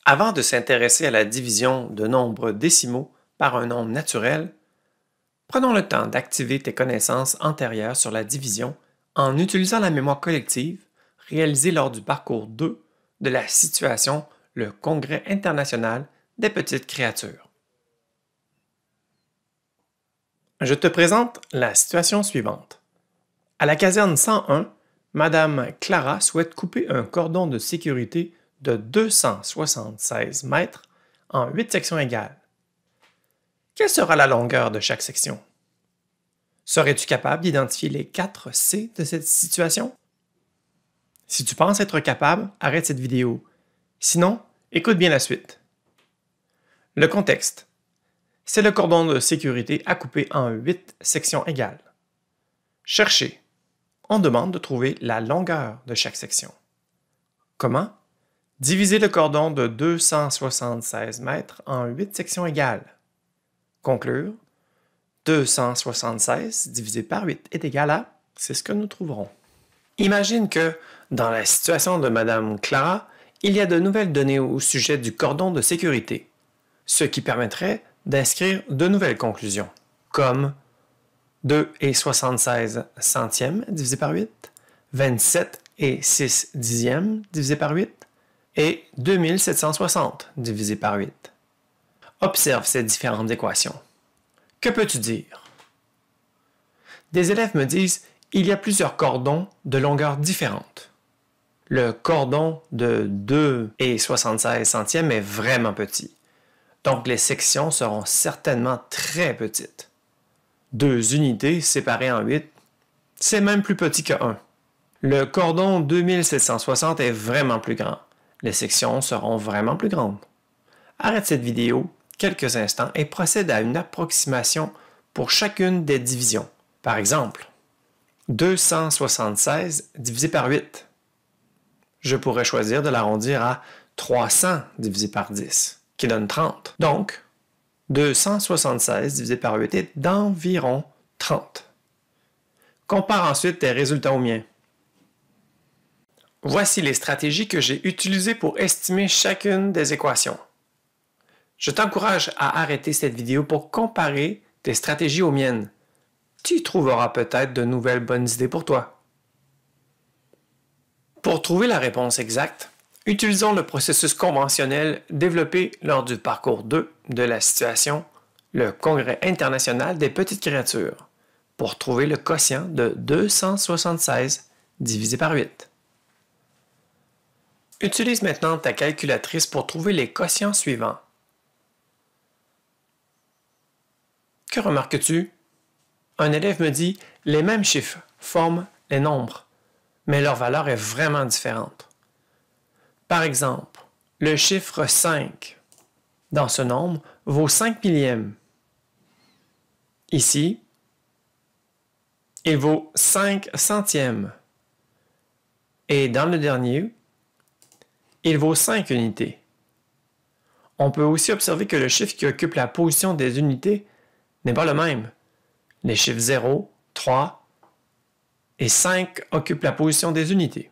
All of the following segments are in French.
Avant de s'intéresser à la division de nombres décimaux par un nombre naturel, prenons le temps d'activer tes connaissances antérieures sur la division en utilisant la mémoire collective réalisée lors du parcours 2 de la situation le Congrès international des petites créatures. Je te présente la situation suivante. À la caserne 101, Madame Clara souhaite couper un cordon de sécurité de 276 mètres en 8 sections égales. Quelle sera la longueur de chaque section? Serais-tu capable d'identifier les 4 C de cette situation? Si tu penses être capable, arrête cette vidéo. Sinon, écoute bien la suite. Le contexte. C'est le cordon de sécurité à couper en 8 sections égales. Chercher. On demande de trouver la longueur de chaque section. Comment? Diviser le cordon de 276 mètres en 8 sections égales. Conclure. 276 divisé par 8 est égal à, c'est ce que nous trouverons. Imagine que, dans la situation de Madame Clara, il y a de nouvelles données au sujet du cordon de sécurité, ce qui permettrait d'inscrire de nouvelles conclusions, comme 2,76 centièmes divisé par 8, 27,6 dixièmes divisé par 8 et 2760 divisé par 8. Observe ces différentes équations. Que peux-tu dire? Des élèves me disent il y a plusieurs cordons de longueur différente. Le cordon de 2,76 centièmes est vraiment petit, donc les sections seront certainement très petites. 2 unités séparées en 8, c'est même plus petit que 1. Le cordon 2760 est vraiment plus grand. Les sections seront vraiment plus grandes. Arrête cette vidéo quelques instants et procède à une approximation pour chacune des divisions. Par exemple, 276 divisé par 8. Je pourrais choisir de l'arrondir à 300 divisé par 10, qui donne 30. Donc, 276 divisé par 8 est d'environ 30. Compare ensuite tes résultats aux miens. Voici les stratégies que j'ai utilisées pour estimer chacune des équations. Je t'encourage à arrêter cette vidéo pour comparer tes stratégies aux miennes. Tu y trouveras peut-être de nouvelles bonnes idées pour toi. Pour trouver la réponse exacte, utilisons le processus conventionnel développé lors du parcours 2 de la situation, le Congrès international des petites créatures, pour trouver le quotient de 276 divisé par 8. Utilise maintenant ta calculatrice pour trouver les quotients suivants. Que remarques-tu? Un élève me dit « Les mêmes chiffres forment les nombres, mais leur valeur est vraiment différente. » Par exemple, le chiffre 5 dans ce nombre vaut 5 millièmes. Ici, il vaut 5 centièmes. Et dans le dernier, il vaut 5 unités. On peut aussi observer que le chiffre qui occupe la position des unités n'est pas le même. Les chiffres 0, 3 et 5 occupent la position des unités.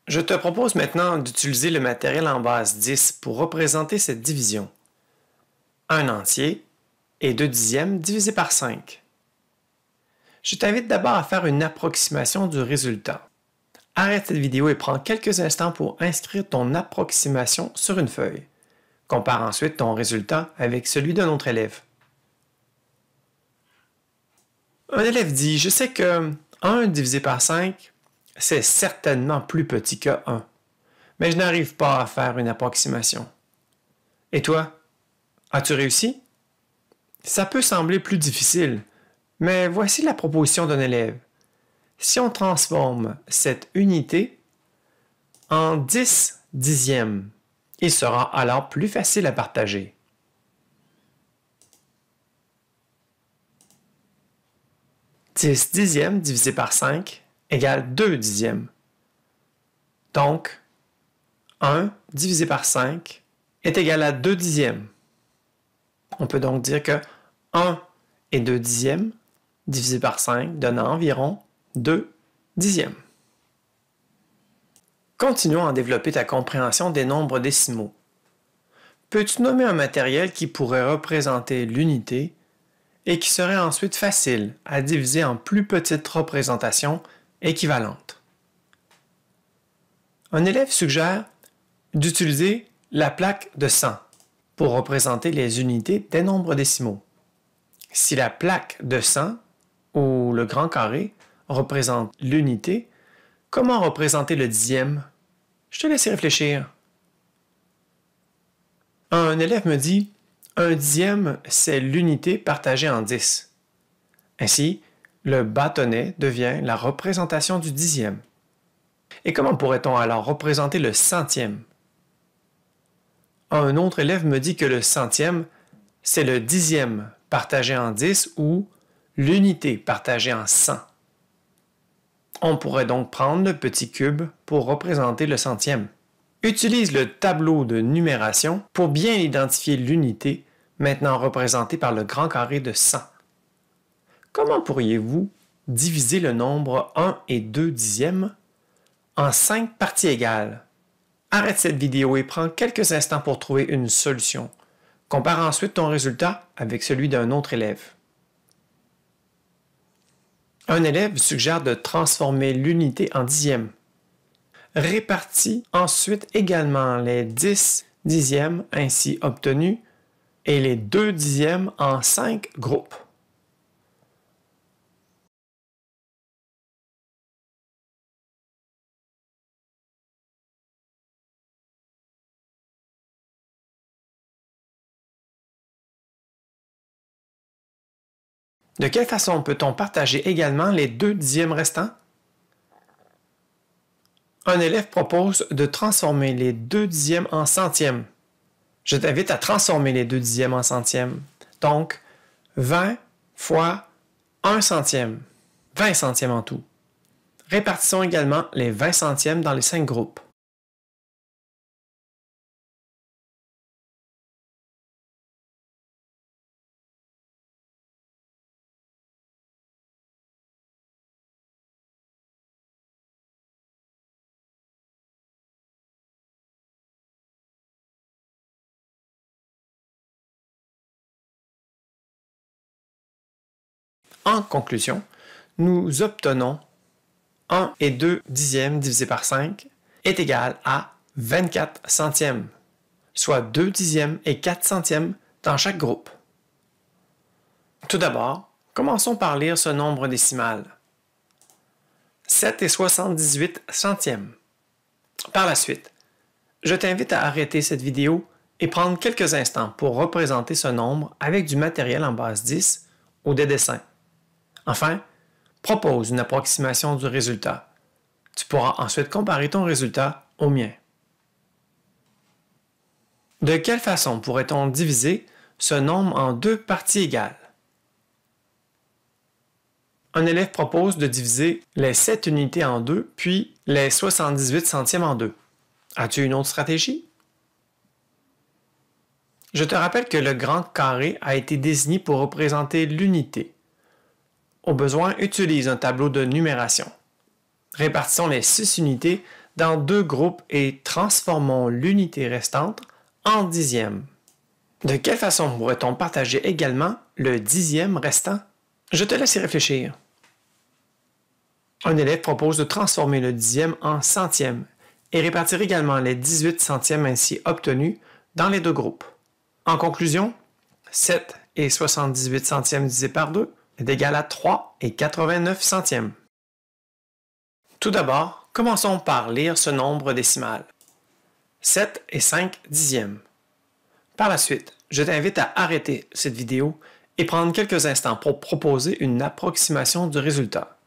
Je te propose maintenant d'utiliser le matériel en base 10 pour représenter cette division. 1 entier et 2 dixièmes divisé par 5. Je t'invite d'abord à faire une approximation du résultat. Arrête cette vidéo et prends quelques instants pour inscrire ton approximation sur une feuille. Compare ensuite ton résultat avec celui d'un autre élève. Un élève dit « Je sais que 1 divisé par 5, c'est certainement plus petit que 1, mais je n'arrive pas à faire une approximation. » Et toi, as-tu réussi? Ça peut sembler plus difficile, mais voici la proposition d'un élève. Si on transforme cette unité en 10 dixièmes, il sera alors plus facile à partager. « 10 dixièmes divisé par 5 égale 2 dixièmes. Donc, 1 divisé par 5 est égal à 2 dixièmes. On peut donc dire que 1 et 2 dixièmes divisé par 5 donne environ 2 dixièmes. Continuons à développer ta compréhension des nombres décimaux. Peux-tu nommer un matériel qui pourrait représenter l'unité et qui serait ensuite facile à diviser en plus petites représentations équivalentes? Un élève suggère d'utiliser la plaque de 100 pour représenter les unités des nombres décimaux. Si la plaque de 100 ou le grand carré représente l'unité, comment représenter le dixième? Je te laisse réfléchir. Un élève me dit « Un dixième, c'est l'unité partagée en 10. » Ainsi, le bâtonnet devient la représentation du dixième. Et comment pourrait-on alors représenter le centième? Un autre élève me dit que le centième, c'est le dixième partagé en 10 ou l'unité partagée en 100. On pourrait donc prendre le petit cube pour représenter le centième. Utilise le tableau de numération pour bien identifier l'unité, maintenant représentée par le grand carré de 100. Comment pourriez-vous diviser le nombre 1 et 2 dixièmes en 5 parties égales? Arrête cette vidéo et prends quelques instants pour trouver une solution. Compare ensuite ton résultat avec celui d'un autre élève. Un élève suggère de transformer l'unité en dixièmes. Répartis ensuite également les 10 dixièmes ainsi obtenus et les 2 dixièmes en 5 groupes. De quelle façon peut-on partager également les 2 dixièmes restants? Un élève propose de transformer les 2 dixièmes en centièmes. Je t'invite à transformer les 2 dixièmes en centièmes. Donc, 20 fois 1 centième, 20 centièmes en tout. Répartissons également les 20 centièmes dans les 5 groupes. En conclusion, nous obtenons 1 et 2 dixièmes divisé par 5 est égal à 24 centièmes, soit 2 dixièmes et 4 centièmes dans chaque groupe. Tout d'abord, commençons par lire ce nombre décimal. 7 et 78 centièmes. Par la suite, je t'invite à arrêter cette vidéo et prendre quelques instants pour représenter ce nombre avec du matériel en base 10 ou des dessins. Enfin, propose une approximation du résultat. Tu pourras ensuite comparer ton résultat au mien. De quelle façon pourrait-on diviser ce nombre en 2 parties égales? Un élève propose de diviser les 7 unités en 2, puis les 78 centièmes en 2. As-tu une autre stratégie? Je te rappelle que le grand carré a été désigné pour représenter l'unité. Au besoin, utilise un tableau de numération. Répartissons les 6 unités dans 2 groupes et transformons l'unité restante en dixièmes. De quelle façon pourrait-on partager également le dixième restant? Je te laisse y réfléchir. Un élève propose de transformer le dixième en centième et répartir également les 18 centièmes ainsi obtenus dans les 2 groupes. En conclusion, 7 et 78 centièmes divisé par 2 est égal à 3 et 89 centièmes. Tout d'abord, commençons par lire ce nombre décimal. 7 et 5 dixièmes. Par la suite, je t'invite à arrêter cette vidéo et prendre quelques instants pour proposer une approximation du résultat.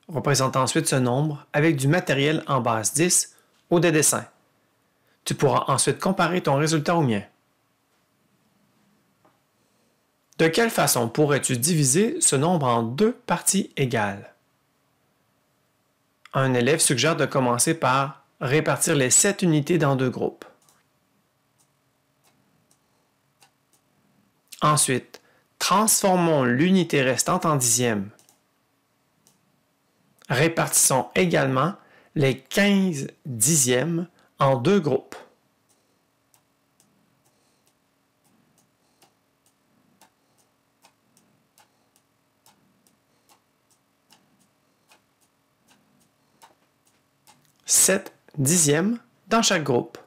Représente ensuite ce nombre avec du matériel en base 10 ou des dessins. Tu pourras ensuite comparer ton résultat au mien. De quelle façon pourrais-tu diviser ce nombre en 2 parties égales? Un élève suggère de commencer par répartir les 7 unités dans 2 groupes. Ensuite, transformons l'unité restante en dixièmes. Répartissons également les 15 dixièmes en deux groupes. Sept dixièmes dans chaque groupe.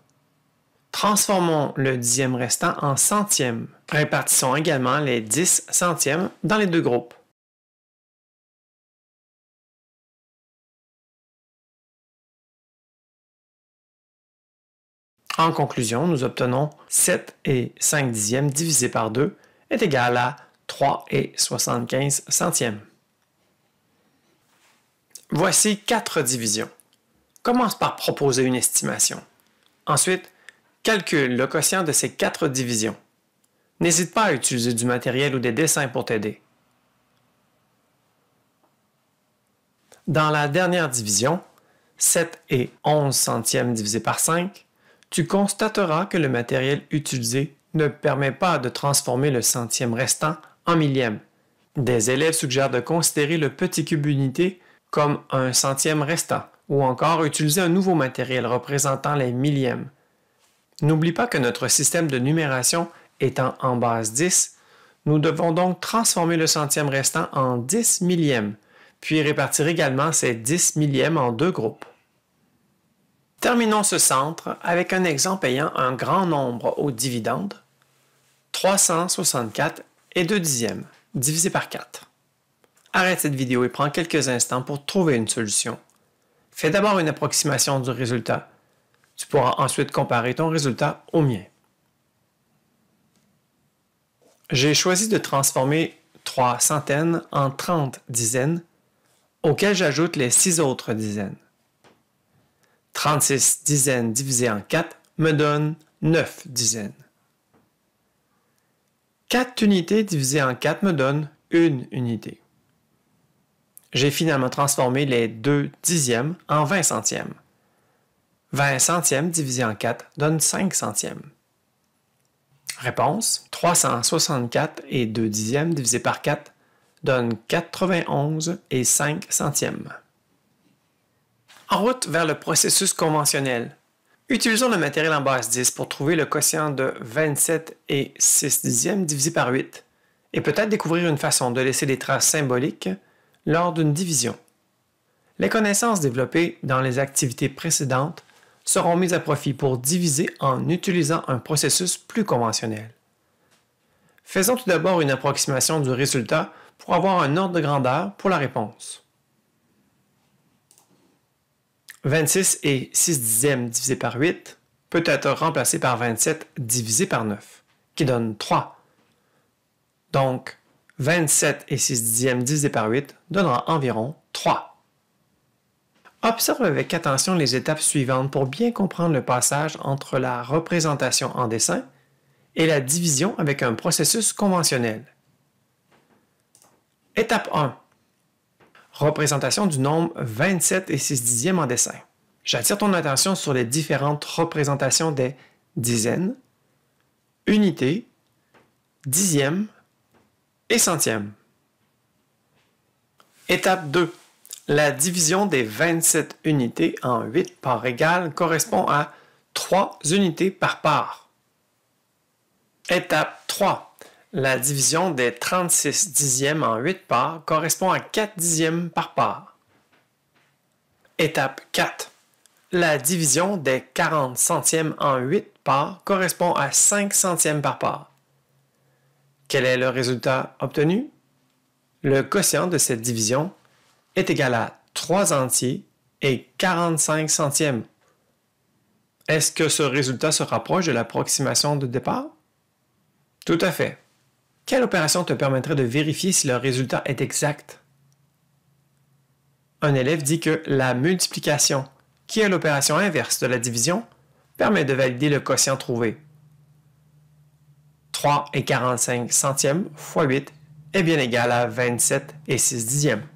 Transformons le dixième restant en centièmes. Répartissons également les 10 centièmes dans les deux groupes. En conclusion, nous obtenons 7 et 5 dixièmes divisé par 2 est égal à 3 et 75 centièmes. Voici 4 divisions. Commence par proposer une estimation. Ensuite, calcule le quotient de ces 4 divisions. N'hésite pas à utiliser du matériel ou des dessins pour t'aider. Dans la dernière division, 7 et 11 centièmes divisé par 5, tu constateras que le matériel utilisé ne permet pas de transformer le centième restant en millième. Des élèves suggèrent de considérer le petit cube unité comme un centième restant, ou encore utiliser un nouveau matériel représentant les millièmes. N'oublie pas que notre système de numération étant en base 10, nous devons donc transformer le centième restant en 10 millièmes, puis répartir également ces 10 millièmes en deux groupes. Terminons ce centre avec un exemple ayant un grand nombre aux dividendes, 364 et 2 dixièmes, divisé par 4. Arrête cette vidéo et prends quelques instants pour trouver une solution. Fais d'abord une approximation du résultat. Tu pourras ensuite comparer ton résultat au mien. J'ai choisi de transformer 3 centaines en 30 dizaines, auxquelles j'ajoute les 6 autres dizaines. 36 dizaines divisé en 4 me donne 9 dizaines. 4 unités divisées en 4 me donne 1 unité. J'ai finalement transformé les 2 dixièmes en 20 centièmes. 20 centièmes divisé en 4 donne 5 centièmes. Réponse, 364 et 2 dixièmes divisé par 4 donne 91 et 5 centièmes. En route vers le processus conventionnel. Utilisons le matériel en base 10 pour trouver le quotient de 27 et 6 dixièmes divisé par 8 et peut-être découvrir une façon de laisser des traces symboliques lors d'une division. Les connaissances développées dans les activités précédentes seront mises à profit pour diviser en utilisant un processus plus conventionnel. Faisons tout d'abord une approximation du résultat pour avoir un ordre de grandeur pour la réponse. 26 et 6 dixièmes divisé par 8 peut être remplacé par 27 divisé par 9, qui donne 3. Donc, 27 et 6 dixièmes divisé par 8 donnera environ 3. Observe avec attention les étapes suivantes pour bien comprendre le passage entre la représentation en dessin et la division avec un processus conventionnel. Étape 1. Représentation du nombre 27 et 6 dixièmes en dessin. J'attire ton attention sur les différentes représentations des dizaines, unités, dixièmes et centièmes. Étape 2. La division des 27 unités en 8 parts égales correspond à 3 unités par part. Étape 3. La division des 36 dixièmes en 8 parts correspond à 4 dixièmes par part. Étape 4. La division des 40 centièmes en 8 parts correspond à 5 centièmes par part. Quel est le résultat obtenu? Le quotient de cette division est égal à 3 entiers et 45 centièmes. Est-ce que ce résultat se rapproche de l'approximation de départ? Tout à fait. Quelle opération te permettrait de vérifier si le résultat est exact? Un élève dit que la multiplication, qui est l'opération inverse de la division, permet de valider le quotient trouvé. 3 et 45 centièmes fois 8 est bien égal à 27 et 6 dixièmes.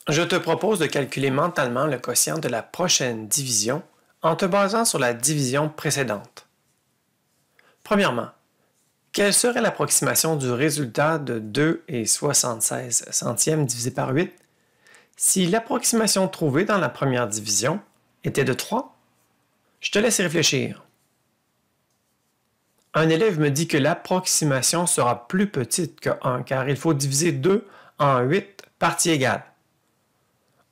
Je te propose de calculer mentalement le quotient de la prochaine division en te basant sur la division précédente. Premièrement, quelle serait l'approximation du résultat de 2 et 76 centièmes divisé par 8 Si l'approximation trouvée dans la première division était de 3, je te laisse y réfléchir. Un élève me dit que l'approximation sera plus petite que 1 car il faut diviser 2 en 8 parties égales.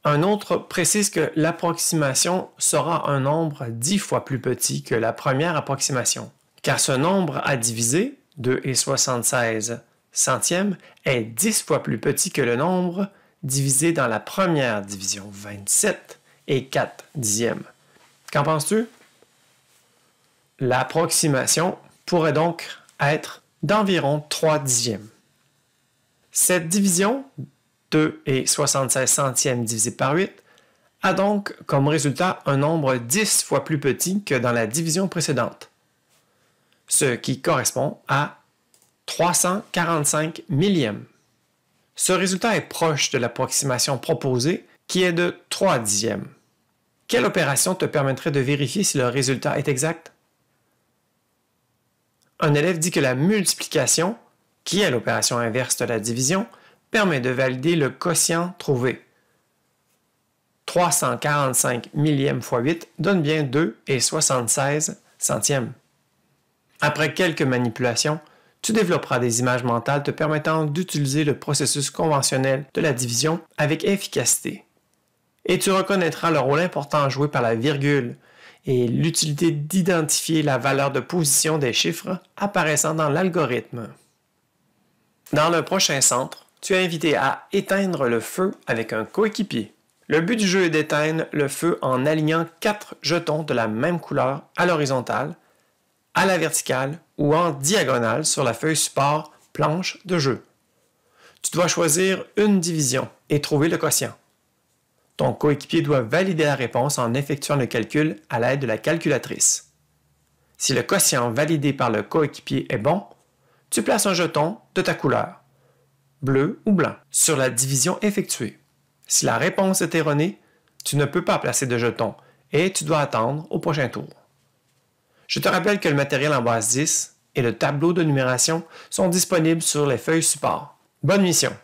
Un autre précise que l'approximation sera un nombre 10 fois plus petit que la première approximation, car ce nombre à diviser, 2,76 centièmes, est 10 fois plus petit que le nombre divisé dans la première division, 27 et 4 dixièmes. Qu'en penses-tu? L'approximation pourrait donc être d'environ 3 dixièmes. Cette division, 2,76 centièmes divisé par 8, a donc comme résultat un nombre 10 fois plus petit que dans la division précédente, ce qui correspond à 345 millièmes. Ce résultat est proche de l'approximation proposée qui est de 3 dixièmes. Quelle opération te permettrait de vérifier si le résultat est exact? Un élève dit que la multiplication, qui est l'opération inverse de la division, permet de valider le quotient trouvé. 345 millièmes fois 8 donne bien 2,76 centièmes. Après quelques manipulations, tu développeras des images mentales te permettant d'utiliser le processus conventionnel de la division avec efficacité. Et tu reconnaîtras le rôle important joué par la virgule et l'utilité d'identifier la valeur de position des chiffres apparaissant dans l'algorithme. Dans le prochain centre, tu es invité à éteindre le feu avec un coéquipier. Le but du jeu est d'éteindre le feu en alignant 4 jetons de la même couleur à l'horizontale, à la verticale ou en diagonale sur la feuille support planche de jeu. Tu dois choisir une division et trouver le quotient. Ton coéquipier doit valider la réponse en effectuant le calcul à l'aide de la calculatrice. Si le quotient validé par le coéquipier est bon, tu places un jeton de ta couleur, bleu ou blanc, sur la division effectuée. Si la réponse est erronée, tu ne peux pas placer de jeton et tu dois attendre au prochain tour. Je te rappelle que le matériel en base 10 et le tableau de numération sont disponibles sur les feuilles support. Bonne mission!